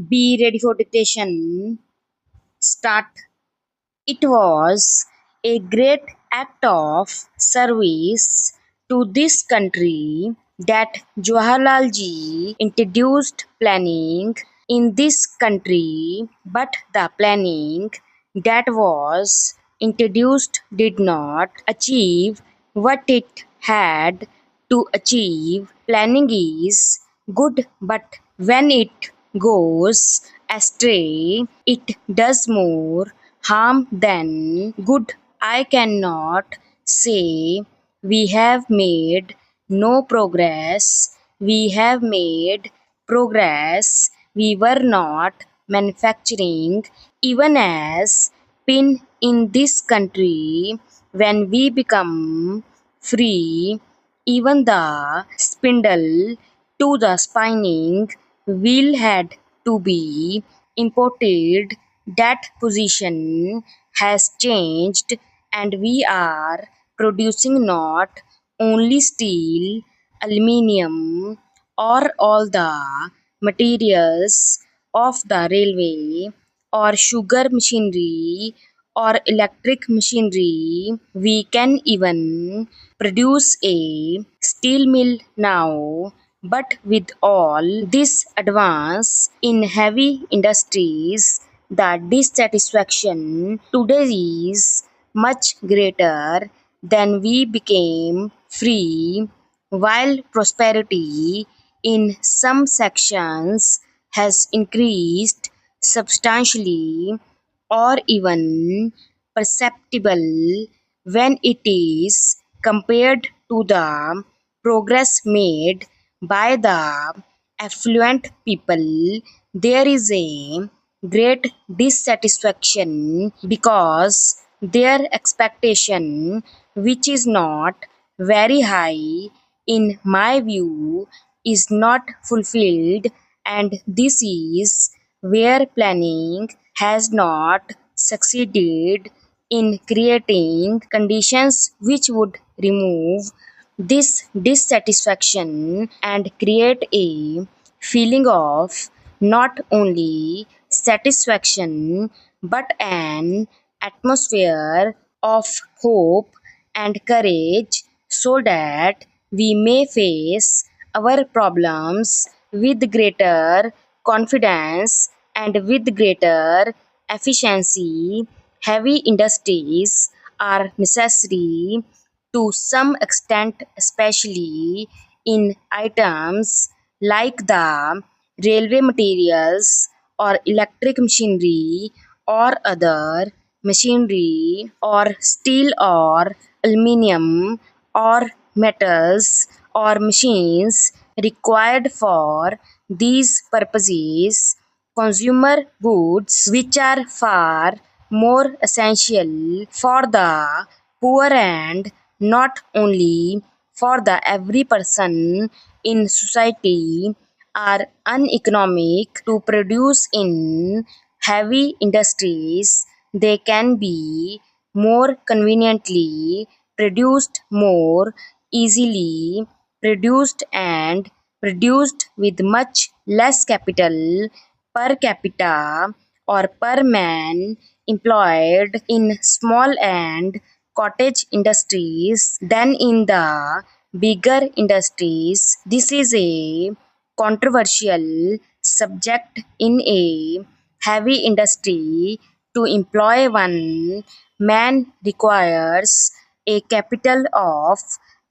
Be ready for dictation. Start. It was a great act of service to this country that Jawaharlal ji introduced planning in this country, but the planning that was introduced did not achieve what it had to achieve. Planning is good, but when it goes astray, it does more harm than good. I cannot say we have made no progress. We have made progress. We were not manufacturing even as pin in this country. When we become free, even the spindle to the spinning wheel had to be imported. That position has changed, and we are producing not only steel, aluminium, or all the materials of the railway or sugar machinery or electric machinery. We can even produce a steel mill now. But with all this advance in heavy industries, the dissatisfaction today is much greater than we became free, while prosperity in some sections has increased substantially or even perceptible when it is compared to the progress made by the affluent people. There is a great dissatisfaction because their expectation, which is not very high in my view, is not fulfilled, and this is where planning has not succeeded in creating conditions which would remove this dissatisfaction and create a feeling of not only satisfaction but an atmosphere of hope and courage, so that we may face our problems with greater confidence and with greater efficiency. Heavy industries are necessary to some extent, especially in items like the railway materials or electric machinery or other machinery or steel or aluminium or metals or machines required for these purposes. Consumer goods, which are far more essential for the poor and not only for the every person in society, are uneconomic to produce in heavy industries. They can be more conveniently produced, more easily produced, and produced with much less capital per capita or per man employed in small and cottage industries than in the bigger industries. This is a controversial subject. In a heavy industry, to employ one man requires a capital of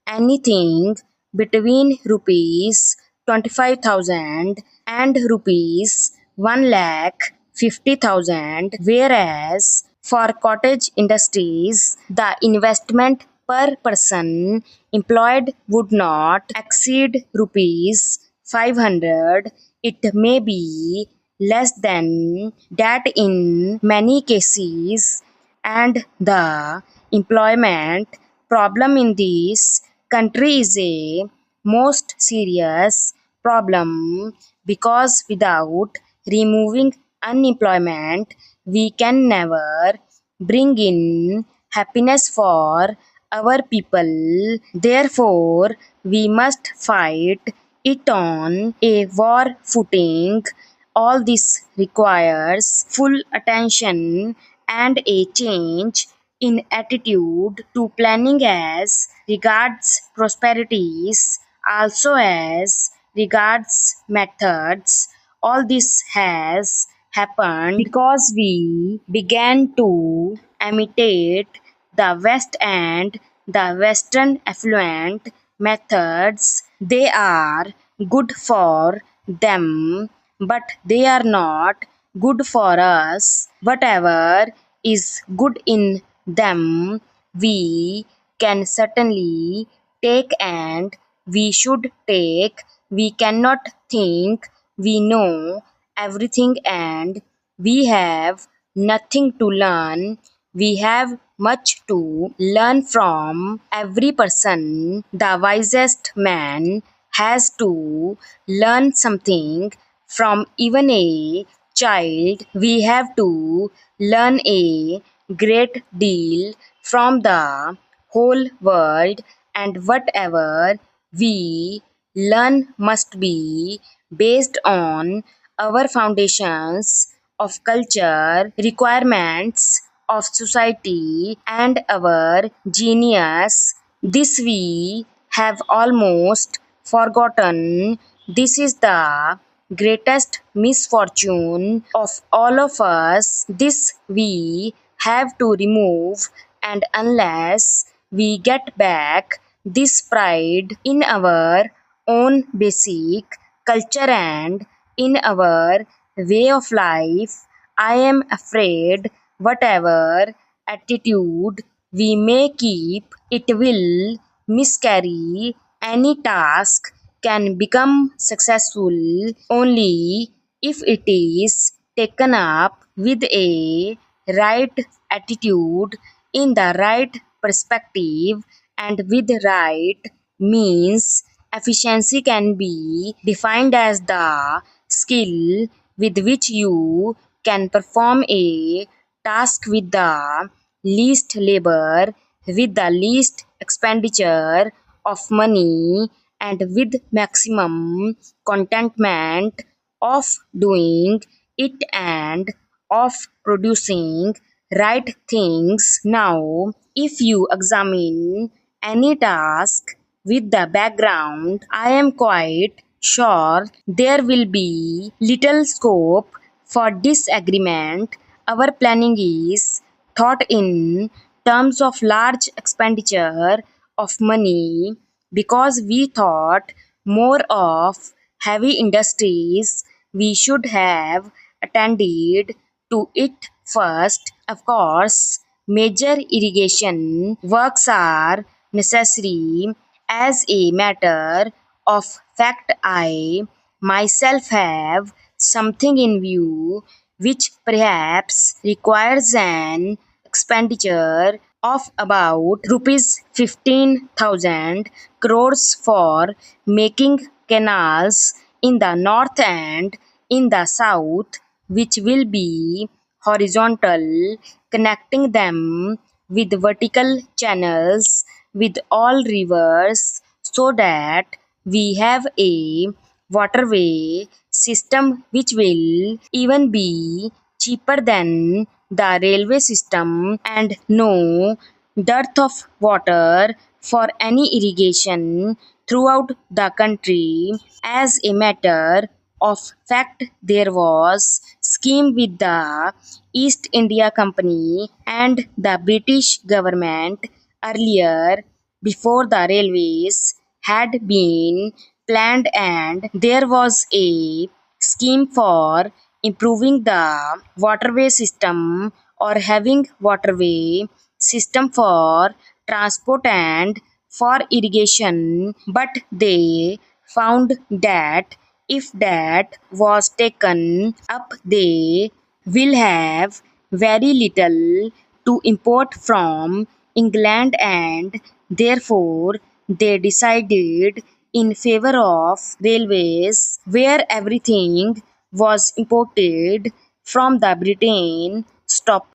anything between rupees 25,000 and rupees 1,50,000, whereas for cottage industries, the investment per person employed would not exceed rupees 500. It may be less than that in many cases, and the employment problem in this country is a most serious problem, because without removing unemployment we can never bring in happiness for our people. Therefore, we must fight it on a war footing. All this requires full attention and a change in attitude to planning as regards prosperities, also as regards methods. All this has happened because we began to imitate the West and the Western affluent methods. They are good for them, but they are not good for us. Whatever is good in them, we can certainly take and we should take. We cannot think we know everything and we have nothing to learn. We have much to learn from every person. The wisest man has to learn something from even a child. We have to learn a great deal from the whole world, and whatever we learn must be based on our foundations of culture, requirements of society, and our genius. This we have almost forgotten. This is the greatest misfortune of all of us. This we have to remove, and unless we get back this pride in our own basic culture and in our way of life, I am afraid whatever attitude we may keep, it will miscarry. Any task can become successful only if it is taken up with a right attitude, in the right perspective, and with right means. Efficiency can be defined as the skill with which you can perform a task with the least labor, with the least expenditure of money, and with maximum contentment of doing it and of producing right things. Now, if you examine any task with the background, I am quite sure there will be little scope for disagreement. Our planning is thought in terms of large expenditure of money because we thought more of heavy industries. We should have attended to it first. Of course, major irrigation works are necessary. As a matter of fact, I myself have something in view which perhaps requires an expenditure of about rupees 15,000 crores for making canals in the north and in the south, which will be horizontal, connecting them with vertical channels with all rivers, so that we have a waterway system which will even be cheaper than the railway system, and no dearth of water for any irrigation throughout the country. As a matter of fact, there was scheme with the East India Company and the British government earlier, before the railways had been planned, and there was a scheme for improving the waterway system or having waterway system for transport and for irrigation, but they found that if that was taken up, they will have very little to import from England, and therefore they decided in favor of railways, where everything was imported from the Britain, stopping